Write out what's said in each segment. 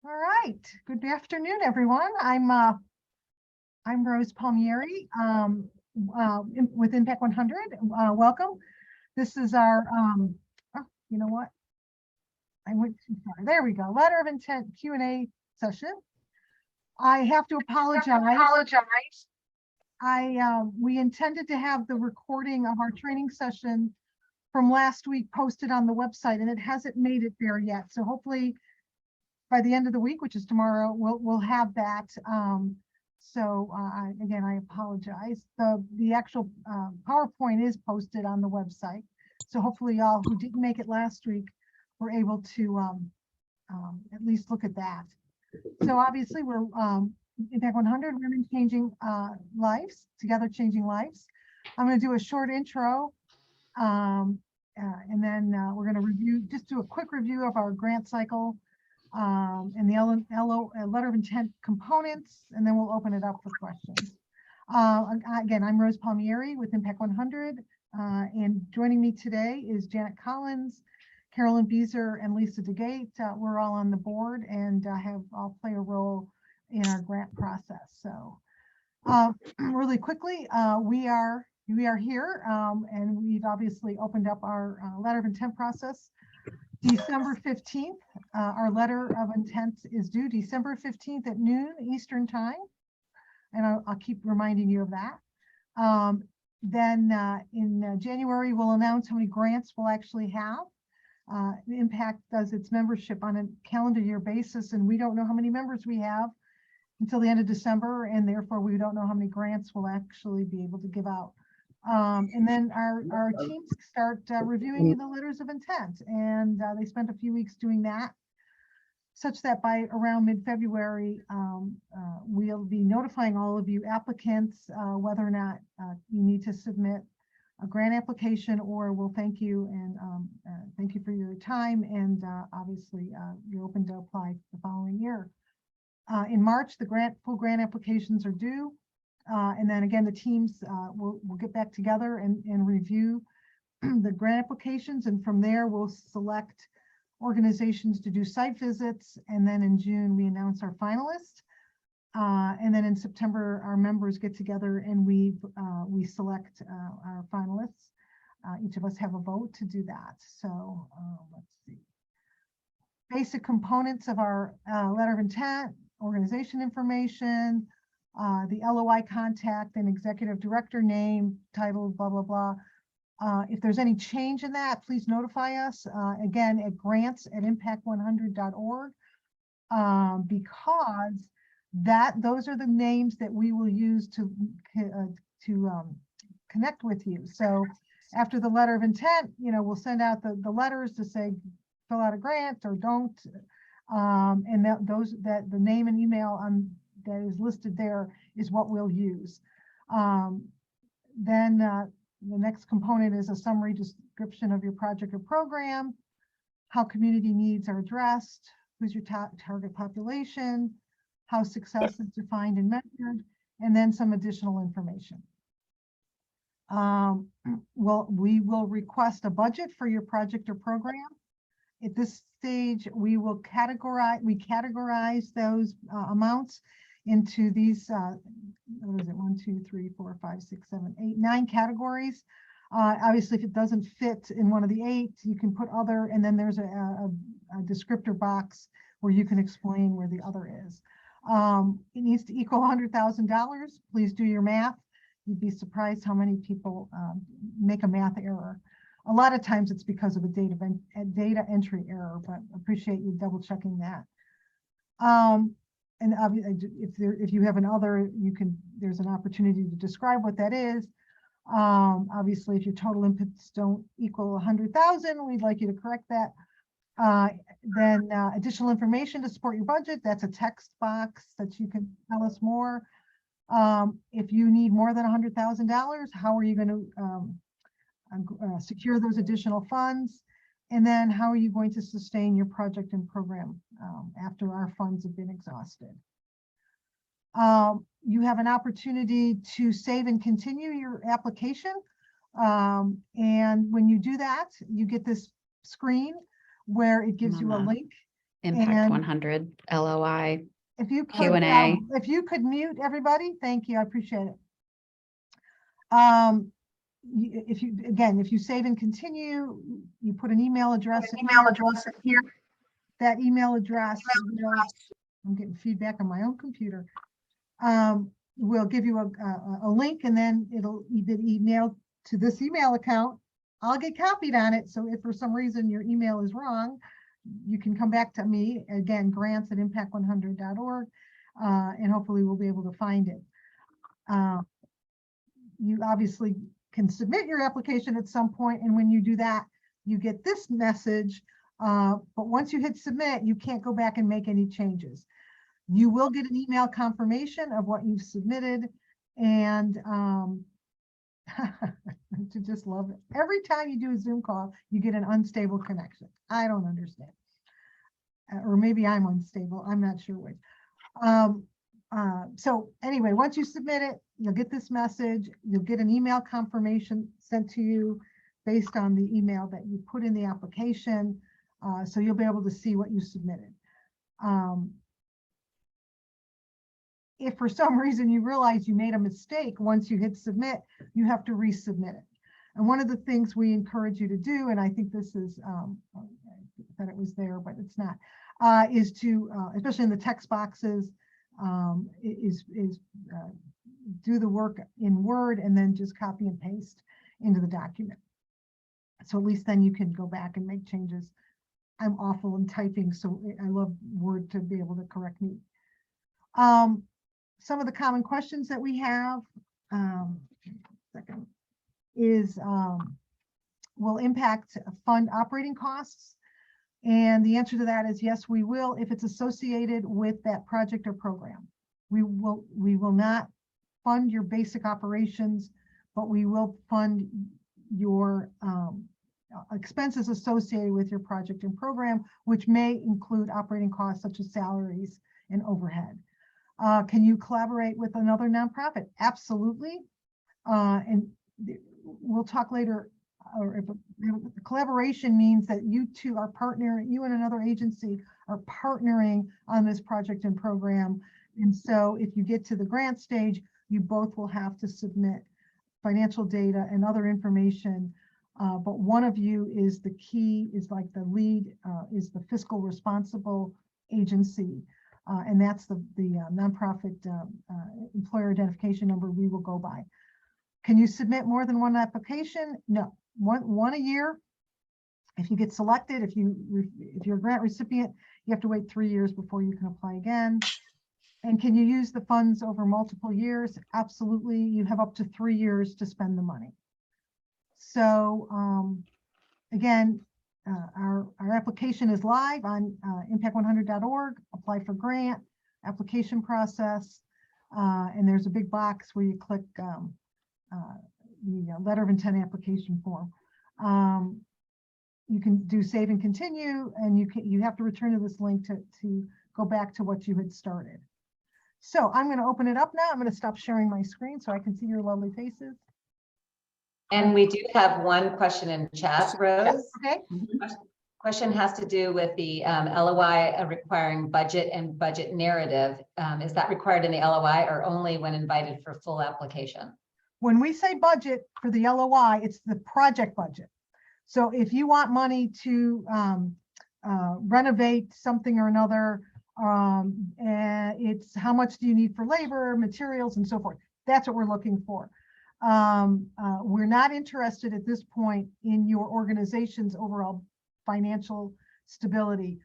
All right. Good afternoon, everyone. I'm Rose Palmieri with Impact 100. Welcome. This is our oh, you know what? I went too far. There we go. Letter of intent Q&A session. I have to apologize. We intended to have the recording of our training session from last week posted on the website, and it hasn't made it there yet. So hopefully by the end of the week, which is tomorrow, we'll have that. Again, I apologize. The actual PowerPoint is posted on the website. So hopefully y'all who didn't make it last week were able to at least look at that. So obviously we're Impact 100, Women Changing Lives, Together Changing Lives. I'm going to do a short intro and then we're going to just do a quick review of our grant cycle and the letter of intent components, and then we'll open it up for questions. Again, I'm Rose Palmieri with Impact 100, and joining me today is Janet Collins, Carolyn Beezer, and Lisa DeGate. We're all on the board and I'll play a role in our grant process. So really quickly, we are here and we've obviously opened up our letter of intent process. December 15th, our letter of intent is due December 15th at noon Eastern time. And I'll keep reminding you of that. Then in January, we'll announce how many grants we'll actually have. Impact does its membership on a calendar year basis, and we don't know how many members we have until the end of December, and therefore we don't know how many grants we'll actually be able to give out. And then our teams start reviewing the letters of intent, and they spent a few weeks doing that, such that by around mid-February, we'll be notifying all of you applicants whether or not you need to submit a grant application, or we'll thank you and thank you for your time, and obviously you're open to apply the following year. In March, the full grant applications are due. And then again, the teams will get back together and review the grant applications. And from there, we'll select organizations to do site visits. And then in June, we announce our finalists. And then in September, our members get together and we select our finalists. Each of us have a vote to do that. So let's see. Basic components of our letter of intent, organization information, the LOI contact and executive director name, title, blah, blah, blah. If there's any change in that, please notify us, again, at grants@impact100.org, because those are the names that we will use to connect with you. So after the letter of intent, we'll send out the letters to say, fill out a grant or don't. And the name and email that is listed there is what we'll use. Then the next component is a summary description of your project or program, how community needs are addressed, who's your target population, how success is defined and measured, and then some additional information. We will request a budget for your project or program. At this stage, we categorize those amounts into these, what is it, 1, 2, 3, 4, 5, 6, 7, 8, 9 categories. Obviously, if it doesn't fit in one of the 8, you can put other, and then there's a descriptor box where you can explain where the other is. It needs to equal $100,000. Please do your math. You'd be surprised how many people make a math error. A lot of times it's because of a data entry error, but appreciate you double checking that. And if you have another, there's an opportunity to describe what that is. Obviously, if your total inputs don't equal 100,000, we'd like you to correct that. Then additional information to support your budget, that's a text box that you can tell us more. If you need more than $100,000, how are you going to secure those additional funds? And then how are you going to sustain your project and program after our funds have been exhausted? You have an opportunity to save and continue your application. And when you do that, you get this screen where it gives you a link Impact And 100 LOI if you could, Q&A. if you could mute everybody, thank you. I appreciate it. If you save and continue, you put an email address in here. That email address, I'm getting feedback on my own computer. We'll give you a link, and then it'll either email to this email account. I'll get copied on it. So if for some reason your email is wrong, you can come back to me again, grants@impact100.org, and hopefully we'll be able to find it. You obviously can submit your application at some point, and when you do that, you get this message. But once you hit submit, you can't go back and make any changes. You will get an email confirmation of what you've submitted, and to just love it. Every time you do a Zoom call, you get an unstable connection. I don't understand. Or maybe I'm unstable. I'm not sure which. So anyway, once you submit it, you'll get this message. You'll get an email confirmation sent to you based on the email that you put in the application. So you'll be able to see what you submitted. If for some reason you realize you made a mistake, once you hit submit, you have to resubmit it. And one of the things we encourage you to do, and I think this is, that it was there, but it's not, is to, especially in the text boxes, do the work in Word and then just copy and paste into the document. So at least then you can go back and make changes. I'm awful in typing, so I love Word to be able to correct me. Some of the common questions that we have is, will impact fund operating costs? And the answer to that is yes, we will, if it's associated with that project or program. We will not fund your basic operations, but we will fund your expenses associated with your project and program, which may include operating costs such as salaries and overhead. Can you collaborate with another nonprofit? Absolutely. And we'll talk later. Or if collaboration means that you two are partnering, you and another agency are partnering on this project and program. And so if you get to the grant stage, you both will have to submit financial data and other information. But one of you is the key, is like the lead, is the fiscal responsible agency. And that's the nonprofit employer identification number we will go by. Can you submit more than one application? No, one a year. If you get selected, if you're a grant recipient, you have to wait 3 years before you can apply again. And can you use the funds over multiple years? Absolutely. You have up to 3 years to spend the money. So again, our application is live on impact100.org. Apply for grant, application process, and there's a big box where you click the letter of intent application form. You can do save and continue, and you have to return to this link to go back to what you had started. So I'm going to open it up now. I'm going to stop sharing my screen so I can see your lovely faces. And we do have one question in chat, Rose. Okay. Question has to do with the LOI requiring budget and budget narrative. Is that required in the LOI or only when invited for full application? When we say budget for the LOI, it's the project budget. So if you want money to renovate something or another, it's how much do you need for labor, materials, and so forth. That's what we're looking for. We're not interested at this point in your organization's overall financial stability.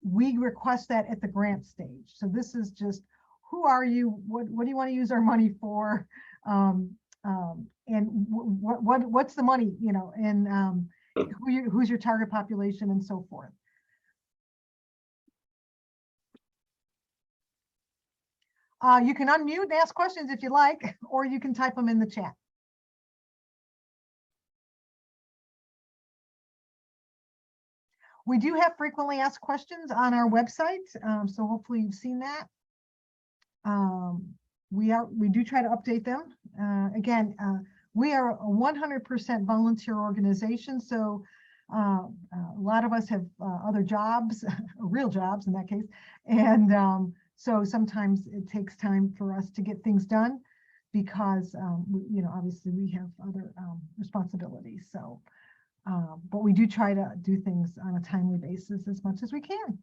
We request that at the grant stage. So this is just, who are you? What do you want to use our money for? And what's the money, you know, and who's your target population and so forth. You can unmute and ask questions if you like, or you can type them in the chat. We do have frequently asked questions on our website, so hopefully you've seen that. We do try to update them. Again, we are a 100% volunteer organization, so A lot of us have other jobs, real jobs in that case. And so sometimes it takes time for us to get things done because, obviously we have other responsibilities. So, but we do try to do things on a timely basis as much as we can.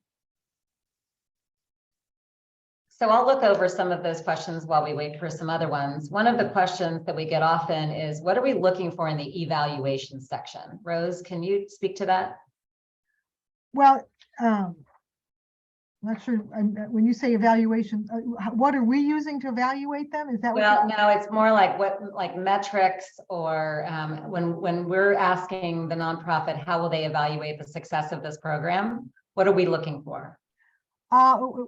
So I'll look over some of those questions while we wait for some other ones. One of the questions that we get often is, what are we looking for in the evaluation section? Rose, can you speak to that? Well, I'm not sure, when you say evaluation, what are we using to evaluate them? Is that what? Well, no, it's more like like metrics, or when we're asking the nonprofit, how will they evaluate the success of this program? What are we looking for?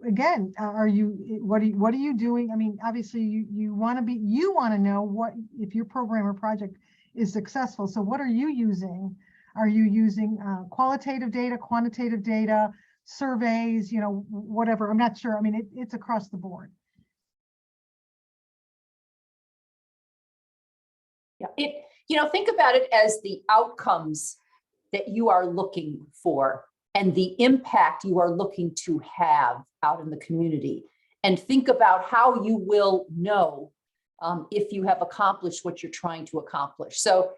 Again, what are you doing? I mean, obviously you want to know what, if your program or project is successful. So what are you using? Are you using qualitative data, quantitative data, surveys, whatever? I'm not sure. I mean, it's across the board. Yeah, think about it as the outcomes that you are looking for and the impact you are looking to have out in the community. And think about how you will know if you have accomplished what you're trying to accomplish. So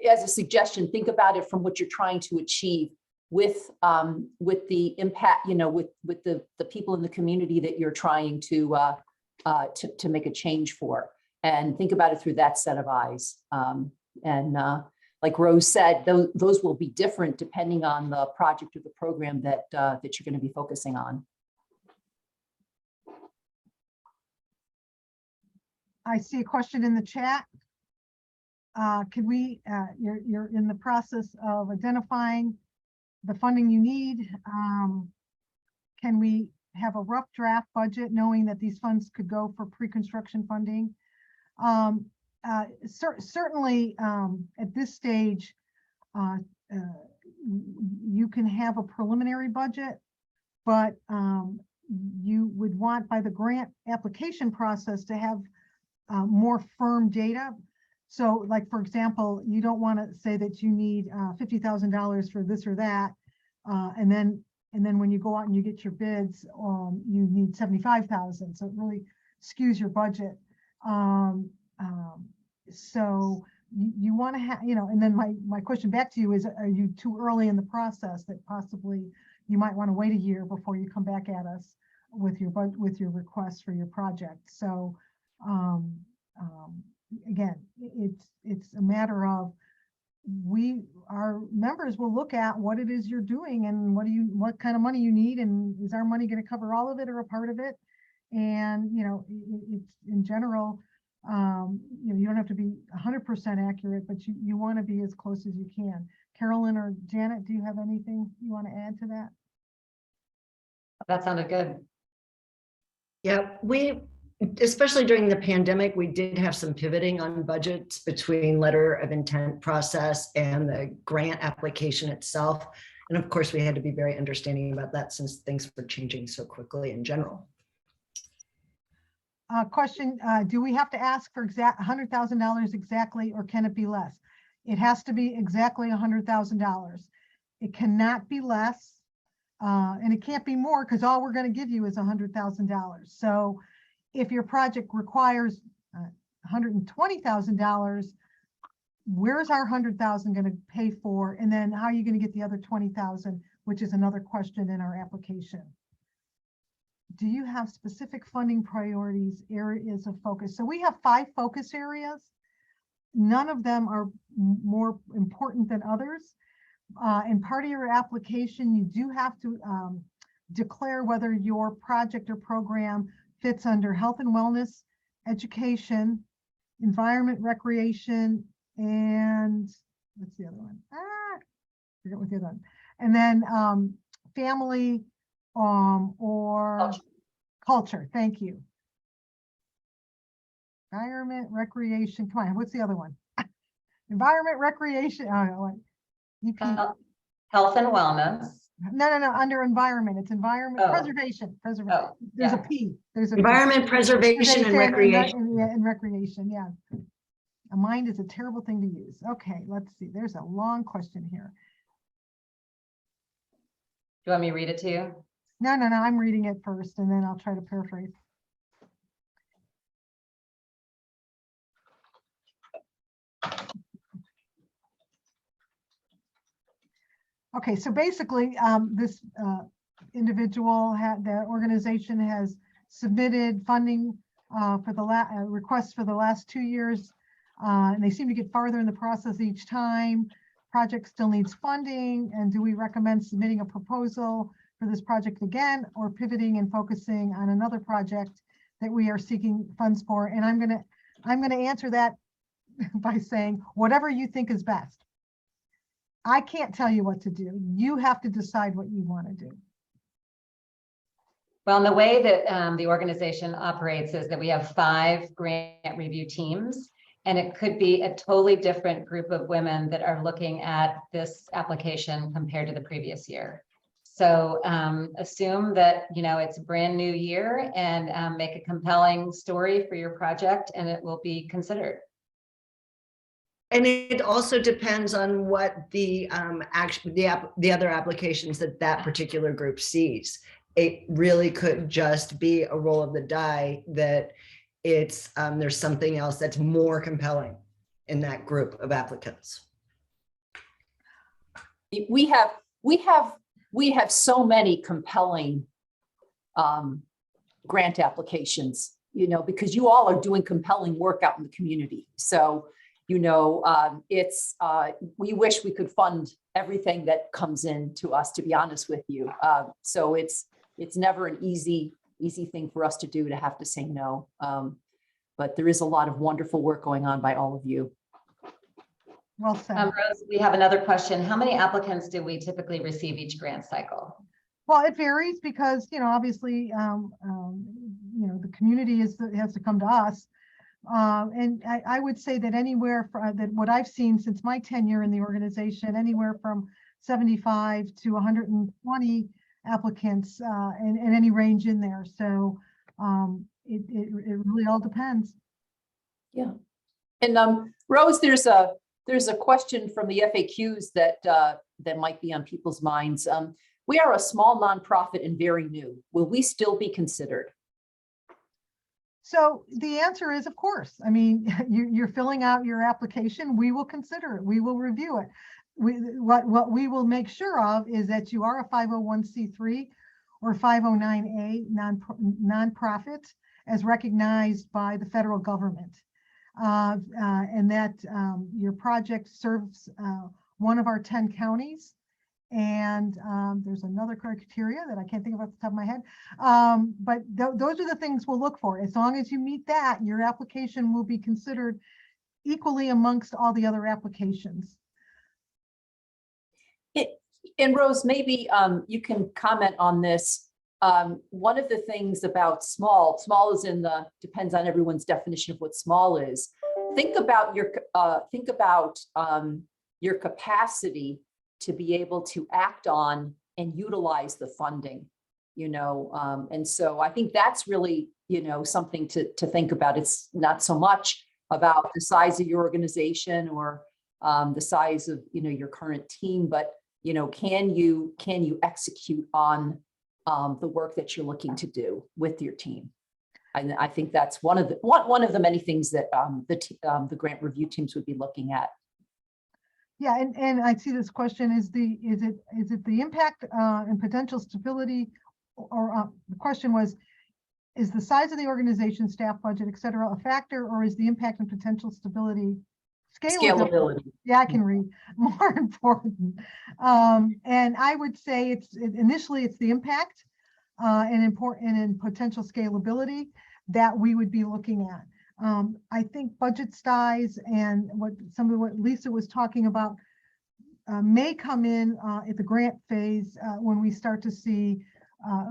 as a suggestion, think about it from what you're trying to achieve with the impact, with the people in the community that you're trying to make a change for. And think about it through that set of eyes. Like Rose said, those will be different depending on the project or the program that you're going to be focusing on. I see a question in the chat. Could we, you're in the process of identifying the funding you need. Can we have a rough draft budget knowing that these funds could go for pre-construction funding? Certainly at this stage, you can have a preliminary budget, but you would want by the grant application process to have more firm data. So like, for example, you don't want to say that you need $50,000 for this or that. And then when you go out and you get your bids, you need 75,000. So it really skews your budget. So you want to have, and then my question back to you is, are you too early in the process that possibly you might want to wait a year before you come back at us with your request for your project? So again, it's a matter of our members will look at what it is you're doing and what kind of money you need, and is our money going to cover all of it or a part of it? And it's in general, you don't have to be 100% accurate, but you want to be as close as you can. Carolyn or Janet, do you have anything you want to add to that? That sounded good. Yeah, especially during the pandemic, we did have some pivoting on budgets between letter of intent process and the grant application itself. And of course, we had to be very understanding about that since things were changing so quickly in general. Question, do we have to ask for $100,000 exactly, or can it be less? It has to be exactly $100,000. It cannot be less, and it can't be more, because all we're going to give you is $100,000. So if your project requires $120,000, where's our $100,000 going to pay for? And then how are you going to get the other $20,000, which is another question in our application. Do you have specific funding priorities, areas of focus? So we have 5 focus areas. None of them are more important than others. And part of your application, you do have to declare whether your project or program fits under health and wellness, education, environment, recreation, and what's the other one? Forget what the other one. And then family or culture. Thank you. Environment, recreation. Come on, what's the other one? Environment, recreation. Health and wellness. No. Under environment, it's environment preservation. Preservation. There's a P. There's a environment, preservation, and recreation. And recreation. Yeah. A mind is a terrible thing to use. Okay, let's see. There's a long question here. you want me to read it to you? No, I'm reading it first and then I'll try to paraphrase. Okay, so basically, this individual the organization has submitted funding for the requests for the last 2 years. And they seem to get farther in the process each time. Project still needs funding. And do we recommend submitting a proposal for this project again, or pivoting and focusing on another project that we are seeking funds for? And I'm gonna answer that by saying whatever you think is best. I can't tell you what to do. You have to decide what you want to do. Well, and the way that the organization operates is that we have 5 grant review teams, and it could be a totally different group of women that are looking at this application compared to the previous year. So assume that, you know, it's a brand new year, and make a compelling story for your project, and it will be considered. And it also depends on what the the other applications that particular group sees. It really could just be a roll of the die that it's there's something else that's more compelling in that group of applicants. We have so many compelling grant applications, you know, because you all are doing compelling work out in the community. So, you know, we wish we could fund everything that comes in to us, to be honest with you. So it's never an easy thing for us to do, to have to say no. But there is a lot of wonderful work going on by all of you. Well said. Rose, we have another question. How many applicants do we typically receive each grant cycle? Well, it varies because, you know, obviously, you know, the community has to come to us. And I would say that anywhere that what I've seen since my tenure in the organization, anywhere from 75 to 120 applicants, and any range in there. So it really all depends. Yeah. And Rose, there's a question from the FAQs that might be on people's minds. We are a small nonprofit and very new. Will we still be considered? So the answer is, of course. I mean, you're filling out your application. We will consider it. We will review it. What we will make sure of is that you are a 501c3 or 509A nonprofit as recognized by the federal government, and that your project serves one of our 10 counties. And there's another criteria that I can't think of off the top of my head. But those are the things we'll look for. As long as you meet that, your application will be considered equally amongst all the other applications. And Rose, maybe you can comment on this. One of the things about small is depends on everyone's definition of what small is. Think about your capacity to be able to act on and utilize the funding, you know, and so I think that's really, you know, something to think about. It's not so much about the size of your organization or the size of, you know, your current team, but, you know, can you execute on the work that you're looking to do with your team? And I think that's one of the many things that the grant review teams would be looking at. Yeah, and I see this question is it the impact and potential stability, or the question was, is the size of the organization, staff budget, et cetera, a factor, or is the impact and potential stability scalability? Yeah, I can read. More important. And I would say initially it's the impact and potential scalability that we would be looking at. I think budget size and what Lisa was talking about may come in at the grant phase when we start to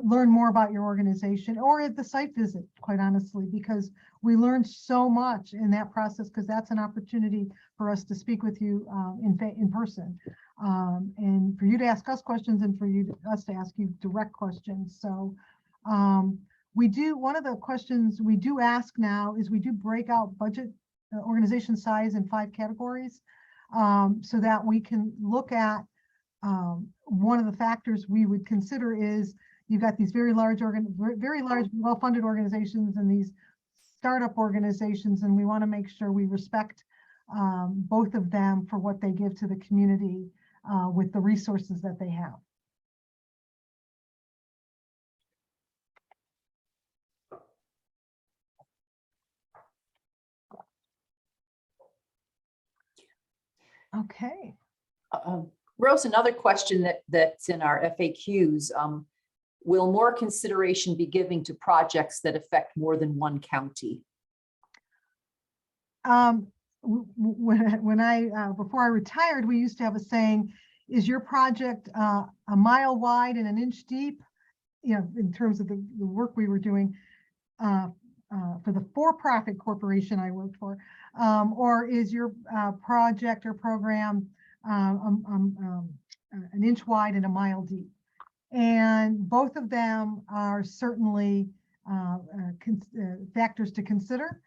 learn more about your organization, or at the site visit, quite honestly, because we learned so much in that process, because that's an opportunity for us to speak with you in person, and for you to ask us questions and for us to ask you direct questions. So one of the questions we do ask now is we do break out budget organization size in 5 categories, so that we can look at one of the factors we would consider is you've got these very large, well-funded organizations and these startup organizations, and we want to make sure we respect both of them for what they give to the community with the resources that they have. Okay. Rose, another question that's in our FAQs. Will more consideration be given to projects that affect more than one county? When I before I retired, we used to have a saying, is your project a mile wide and an inch deep? You know, in terms of the work we were doing for the for-profit corporation I worked for, or is your project or program an inch wide and a mile deep? And both of them are certainly factors to consider.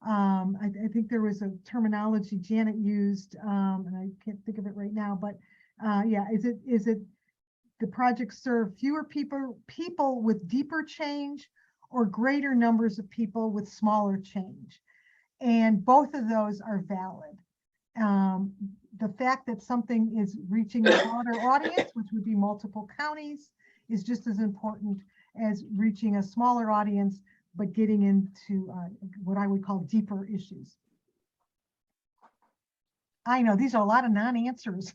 I think there was a terminology Janet used, and I can't think of it right now, but yeah, is it the project serve fewer people with deeper change or greater numbers of people with smaller change? And both of those are valid. The fact that something is reaching a broader audience, which would be multiple counties, is just as important as reaching a smaller audience, but getting into what I would call deeper issues. I know these are a lot of non-answers,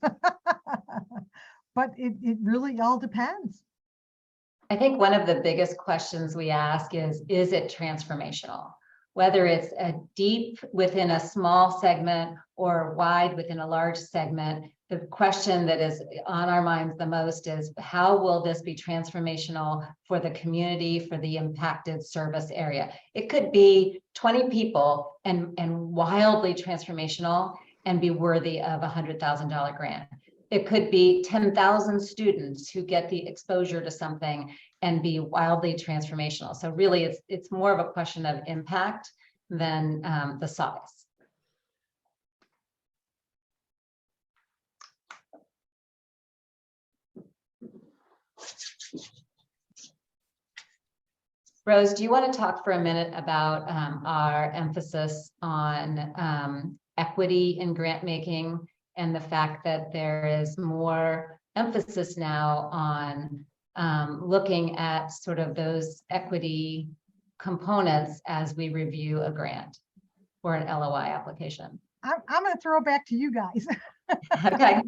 but it really all depends. I think one of the biggest questions we ask is it transformational? Whether it's a deep within a small segment or wide within a large segment, the question that is on our minds the most is how will this be transformational for the community, for the impacted service area? It could be 20 people and wildly transformational and be worthy of a $100,000 grant. It could be 10,000 students who get the exposure to something and be wildly transformational. So really it's more of a question of impact than the size. Rose, do you want to talk for a minute about our emphasis on equity in grant making and the fact that there is more emphasis now on looking at sort of those equity components as we review a grant or an LOI application? I'm going to throw it back to you guys. Okay.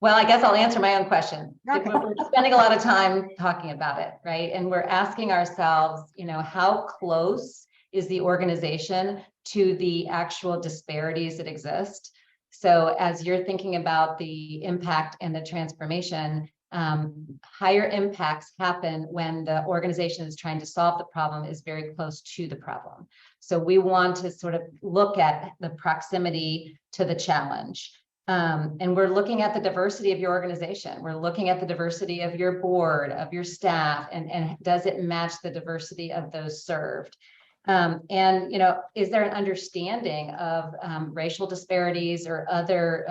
Well, I guess I'll answer my own question. Okay. We're spending a lot of time talking about it, right? And we're asking ourselves, you know, how close is the organization to the actual disparities that exist? So as you're thinking about the impact and the transformation, higher impacts happen when the organization is trying to solve the problem is very close to the problem. So we want to sort of look at the proximity to the challenge. And we're looking at the diversity of your organization. We're looking at the diversity of your board, of your staff, and does it match the diversity of those served? And, you know, is there an understanding of racial disparities or other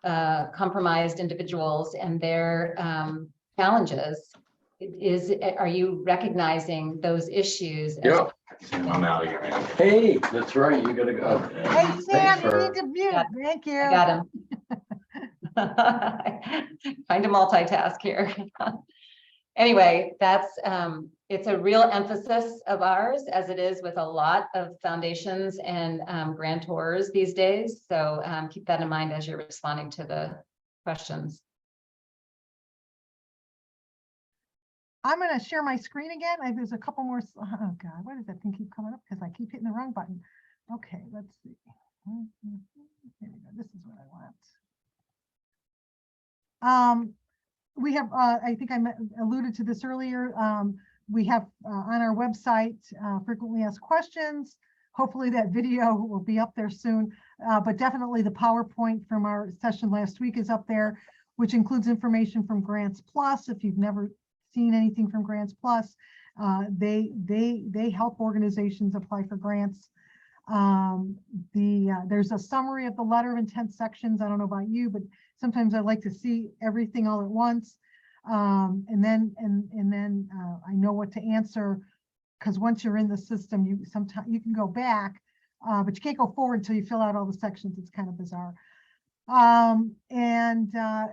compromised individuals and their challenges? Are you recognizing those issues? Yeah, I'm out of here, man. Hey, that's right. You gotta go. Hey, Sam, you for- need to mute. Yeah, Thank you. I got him. Trying to multitask here. Anyway, that's it's a real emphasis of ours, as it is with a lot of foundations and grantors these days. So keep that in mind as you're responding to the questions. I'm going to share my screen again. There's a couple more. Oh God, why does that thing keep coming up? Because I keep hitting the wrong button. Okay, let's see. There we go. This is what I want. We have, I think I alluded to this earlier. We have on our website frequently asked questions. Hopefully that video will be up there soon, but definitely the PowerPoint from our session last week is up there, which includes information from Grants Plus. If you've never seen anything from Grants Plus, they help organizations apply for grants. There's a summary of the letter of intent sections. I don't know about you, but Sometimes I like to see everything all at once. And then I know what to answer, because once you're in the system, you sometimes you can go back, but you can't go forward until you fill out all the sections. It's kind of bizarre.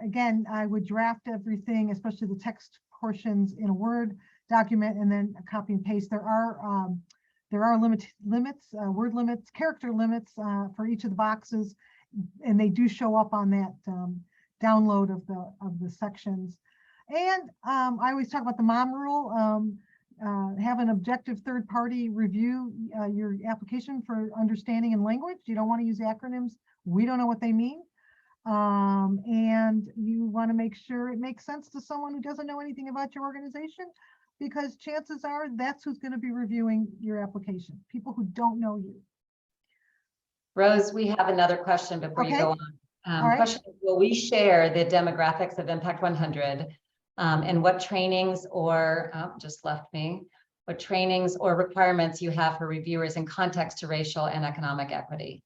Again, I would draft everything, especially the text portions, in a Word document and then copy and paste. There are limits, word limits, character limits for each of the boxes, and they do show up on that download of the sections. And I always talk about the MOM rule. Have an objective third party review your application for understanding and language. You don't want to use acronyms. We don't know what they mean. And you want to make sure it makes sense to someone who doesn't know anything about your organization, because chances are that's who's going to be reviewing your application, people who don't know you. Rose, we have another question before you Okay. go on. All right. Question, will we share the demographics of Impact 100 and what trainings or, just left me, what trainings or requirements you have for reviewers in context to racial and economic equity?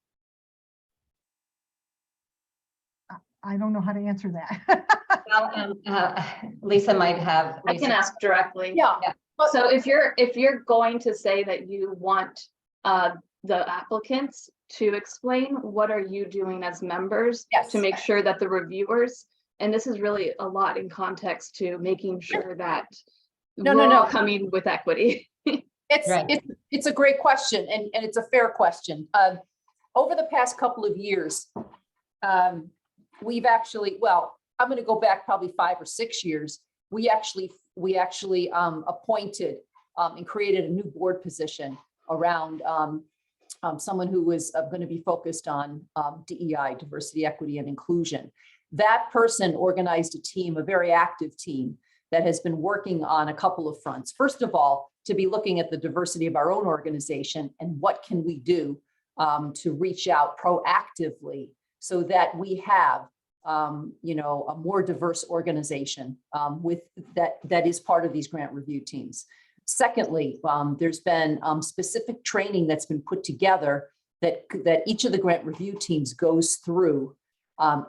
I don't know how to answer that. Well, Lisa might have. I can ask directly. Yeah. So if you're going to say that you want the applicants to explain, what are you doing as members Yes. to make sure that the reviewers, and this is really a lot in context to making sure that No, we're no. all coming with equity. Right. It's a great question, and it's a fair question. Over the past couple of years, we've actually, well, I'm going to go back probably 5 or 6 years. We actually appointed and created a new board position around someone who was going to be focused on DEI, diversity, equity, and inclusion. That person organized a team, a very active team, that has been working on a couple of fronts. First of all, to be looking at the diversity of our own organization and what can we do to reach out proactively so that we have a more diverse organization with that is part of these grant review teams. Secondly, there's been specific training that's been put together that each of the grant review teams goes through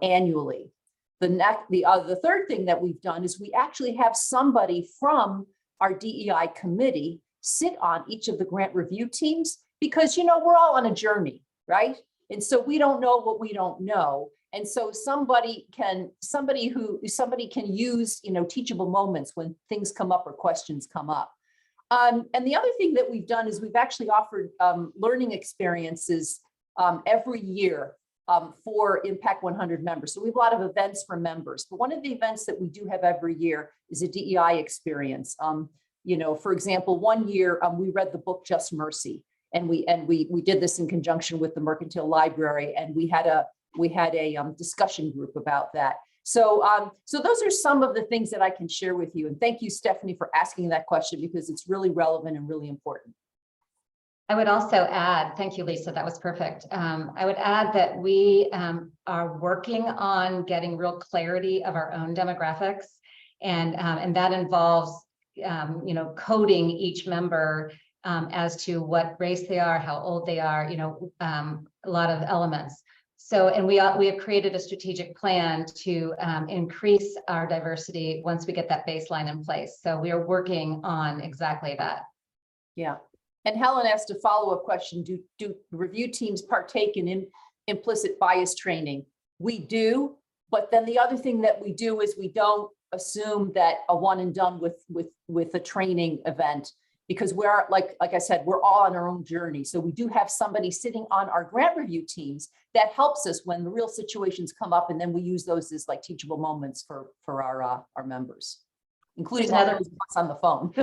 annually. The third thing that we've done is we actually have somebody from our DEI committee sit on each of the grant review teams, because we're all on a journey, right? And so we don't know what we don't know. And so somebody can use, teachable moments when things come up or questions come up. And the other thing that we've done is we've actually offered learning experiences every year for Impact 100 members. So we have a lot of events for members, but one of the events that we do have every year is a DEI experience. For example, one year we read the book Just Mercy, and we did this in conjunction with the Mercantile Library, and we had a discussion group about that. So those are some of the things that I can share with you. And thank you, Stephanie, for asking that question, because it's really relevant and really important. I would also add, thank you, Lisa, that was perfect. I would add that we are working on getting real clarity of our own demographics, and that involves, coding each member as to what race they are, how old they are, a lot of elements. So, and we have created a strategic plan to increase our diversity once we get that baseline in place. So we are working on exactly that. Yeah. And Helen asked a follow-up question. Do review teams partake in implicit bias training? We do, but then the other thing that we do is we don't assume that a one and done with a training event, because we're like I said, we're all on our own journey. So we do have somebody sitting on our grant review teams that helps us when the real situations come up, and then we use those as like teachable moments for our members, including others on the phone.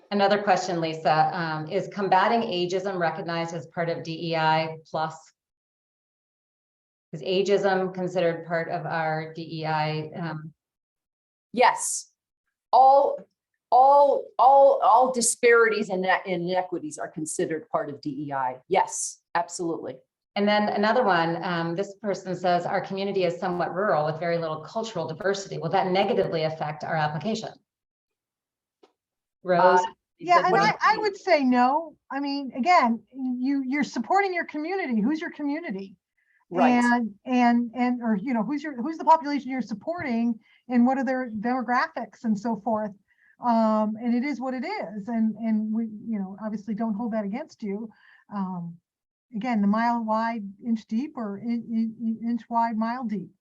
Another question, Lisa, is combating ageism recognized as part of DEI plus? Is ageism considered part of our DEI? Yes, all disparities and inequities are considered part of DEI. Yes, absolutely. And then another one, this person says our community is somewhat rural with very little cultural diversity. Will that negatively affect our application? Rose? Yeah, and What do you I think? would say no. I mean, again, you're supporting your community. Who's your community? Right. Or, you know, who's the population you're supporting and what are their demographics and so forth. And it is what it is. And we, you know, obviously don't hold that against you. Again, the mile wide, inch deep, or inch wide, mile deep.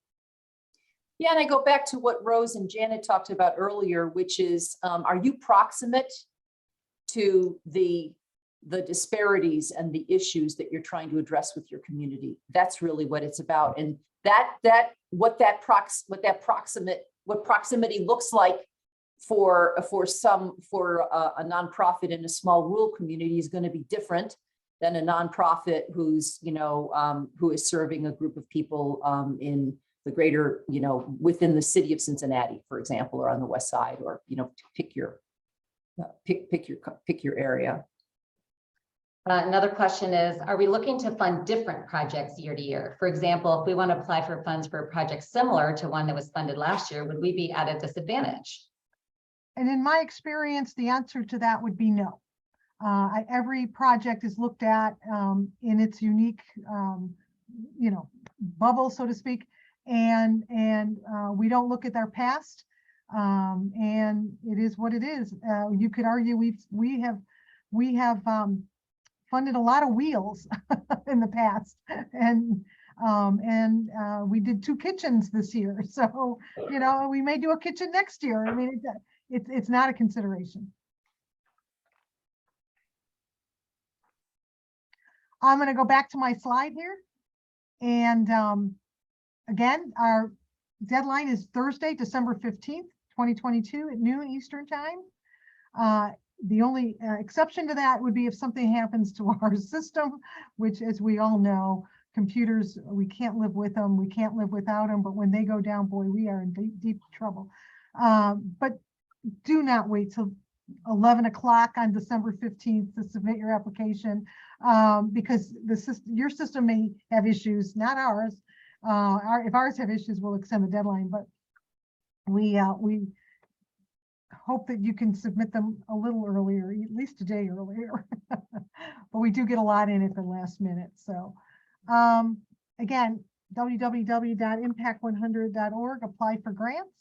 Yeah, and I go back to what Rose and Janet talked about earlier, which is, are you proximate to the disparities and the issues that you're trying to address with your community? That's really what it's about. And what proximity looks like for a nonprofit in a small rural community is going to be different than a nonprofit who's, you know, who is serving a group of people in the greater, you know, within the city of Cincinnati, for example, or on the west side, or, you know, pick your area. Another question is, are we looking to fund different projects year to year? For example, if we want to apply for funds for a project similar to one that was funded last year, would we be at a disadvantage? And in my experience, the answer to that would be no. Every project is looked at in its unique, you know, bubble, so to speak, and we don't look at their past, and it is what it is. You could argue we have funded a lot of wheels in the past, and we did 2 kitchens this year, so you know, we may do a kitchen next year. I mean, it's not a consideration. I'm going to go back to my slide here. And again, our deadline is Thursday, December 15th, 2022 at noon Eastern time. The only exception to that would be if something happens to our system, which, as we all know, computers, we can't live with them, we can't live without them, but when they go down, boy, we are in deep trouble. But do not wait till 11 o'clock on December 15th to submit your application, because your system may have issues, not ours. If ours have issues, we'll extend the deadline, but we hope that you can submit them a little earlier, at least a day earlier. But we do get a lot in at the last minute. So again, www.impact100.org, apply for grants.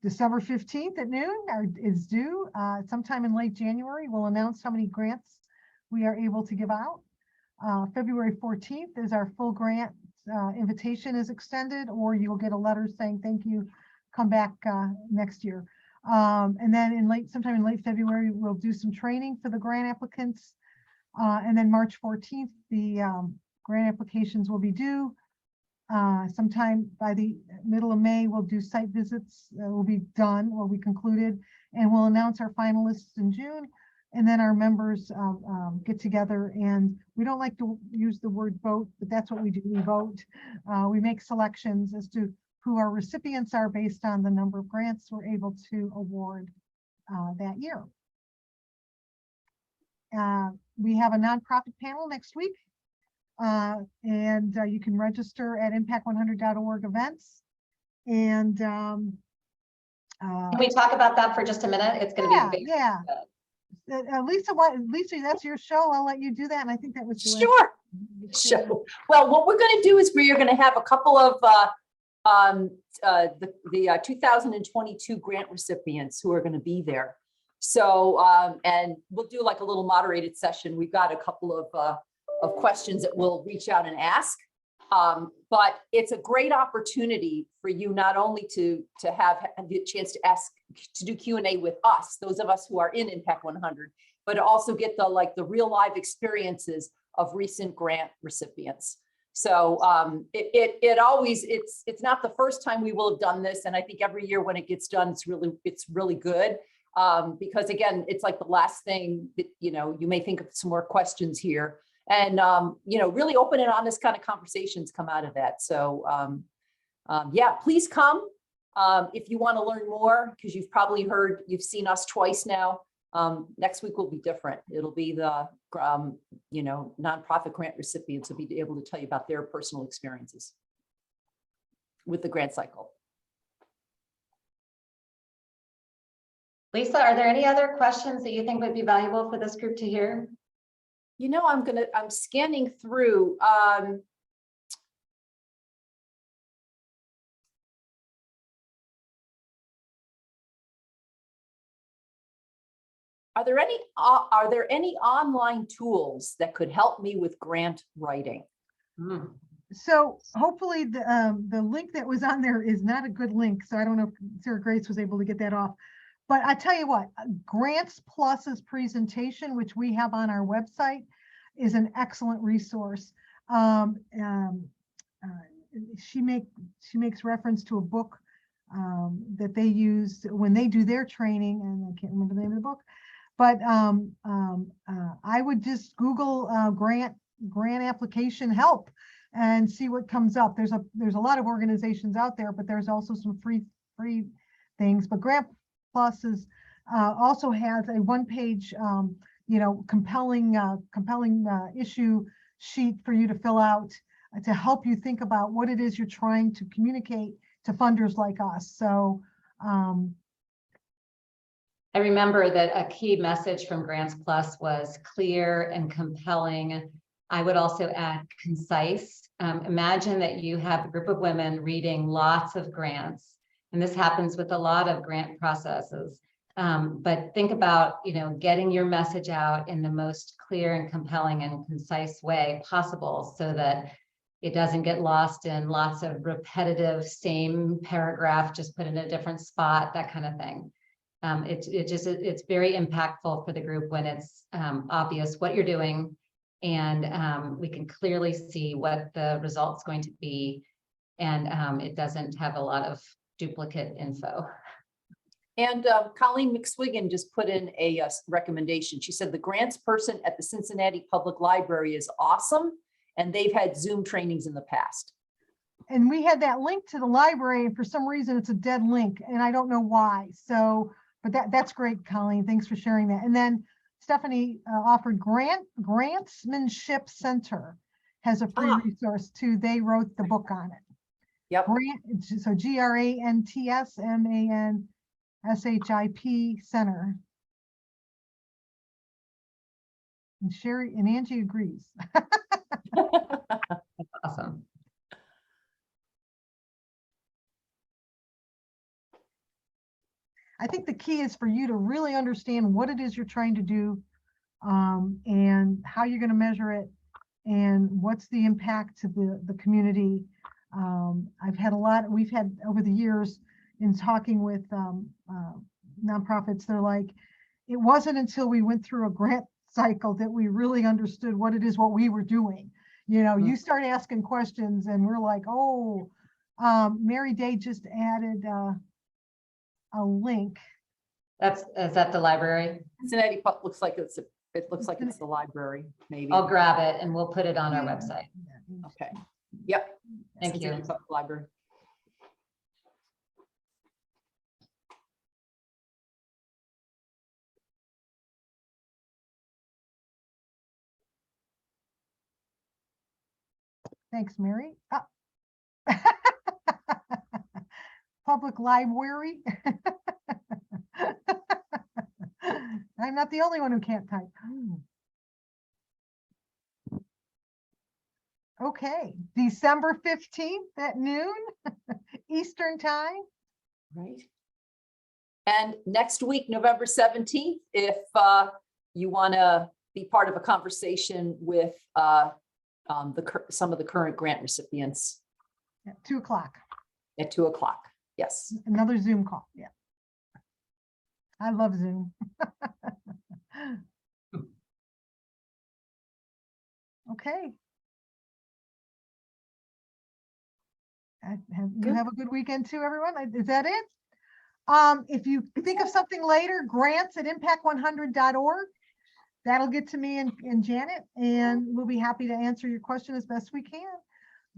December 15th at noon is due. Sometime in late January, we'll announce how many grants we are able to give out. February 14th is our full grant invitation is extended, or you'll get a letter saying, thank you, come back next year. And then sometime in late February, we'll do some training for the grant applicants. And then March 14th, the grant applications will be due. Sometime by the middle of May, we'll do site visits. Will be done or we concluded, and we'll announce our finalists in June. And then our members get together, and we don't like to use the word vote, but that's what we do. We vote. We make selections as to who our recipients are based on the number of grants we're able to award that year. We have a nonprofit panel next week. And you can register at impact100.org events. And Can we talk about that for just a minute? It's going to be Lisa, Lisa, that's your show. I'll let you do that. And I think that was Sure. Well, what we're going to do is we are going to have a couple of the 2022 grant recipients who are going to be there. So and we'll do like a little moderated session. We've got a couple of questions that we'll reach out and ask. But it's a great opportunity for you not only to have the chance to do Q&A with us, those of us who are in Impact 100, but also get the real live experiences of recent grant recipients. So it's not the first time we will have done this, and I think every year when it gets done, it's really good. Because again, it's like the last thing that you may think of some more questions here. And, really open and honest kind of conversations come out of that. So, yeah, please come if you want to learn more, because you've seen us twice now. Next week will be different. It'll be the, nonprofit grant recipients will be able to tell you about their personal experiences with the grant cycle. Lisa, are there any other questions that you think would be valuable for this group to hear? You know, I'm scanning through. Are there any online tools that could help me with grant writing? Hmm. So hopefully the link that was on there is not a good link. So I don't know if Sarah Grace was able to get that off. But I tell you what, Grants Plus's presentation, which we have on our website, is an excellent resource. She makes reference to a book that they use when they do their training, and I can't remember the name of the book. But I would just Google grant application help and see what comes up. There's a lot of organizations out there, but there's also some free things. But Grant Plus is also has a one-page, compelling issue sheet for you to fill out to help you think about what it is you're trying to communicate to funders like us. So I remember that a key message from Grants Plus was clear and compelling. I would also add concise. Imagine that you have a group of women reading lots of grants, and this happens with a lot of grant processes. But think about, getting your message out in the most clear and compelling and concise way possible so that it doesn't get lost in lots of repetitive, same paragraph, just put in a different spot, that kind of thing. It's very impactful for the group when it's obvious what you're doing, and we can clearly see what the result's going to be, and it doesn't have a lot of duplicate info. And Colleen McSwiggan just put in a recommendation. She said the grants person at the Cincinnati Public Library is awesome, and they've had Zoom trainings in the past. and we had that link to the library, and for some reason it's a dead link, and I don't know why. So, but that's great, Colleen. Thanks for sharing that. And then Stephanie offered Grantsmanship Center has a free resource too. They wrote the book on it. Yep. So GRANTSMANSHIP Center. And Sherry and Angie agrees. Awesome. I think the key is for you to really understand what it is you're trying to do, and how you're going to measure it, and what's the impact to the community. We've had over the years in talking with nonprofits, they're like, it wasn't until we went through a grant cycle that we really understood what it is, what we were doing. You start asking questions and we're like, oh, Mary Day just added a link. Is that the library? Cincinnati looks like it's the library, maybe. I'll grab it and we'll put it on our website. Okay. Yep. Thank you. Cincinnati Public Library. Thanks, Mary. Public library. I'm not the only one who can't type. Okay, December 15th at noon, Eastern time. Right. And next week, November 17th, if you want to be part of a conversation with some of the current grant recipients At 2 o'clock, at 2 o'clock. Yes. another Zoom call. Yeah. I love Zoom. Okay. You have a good weekend too, everyone. Is that it? If you think of something later, grants@impact100.org. That'll get to me and Janet, and we'll be happy to answer your question as best we can.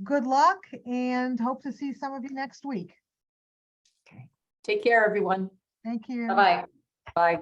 Good luck, and hope to see some of you next week. Okay. Take care, everyone. Thank you. Bye-bye. Bye.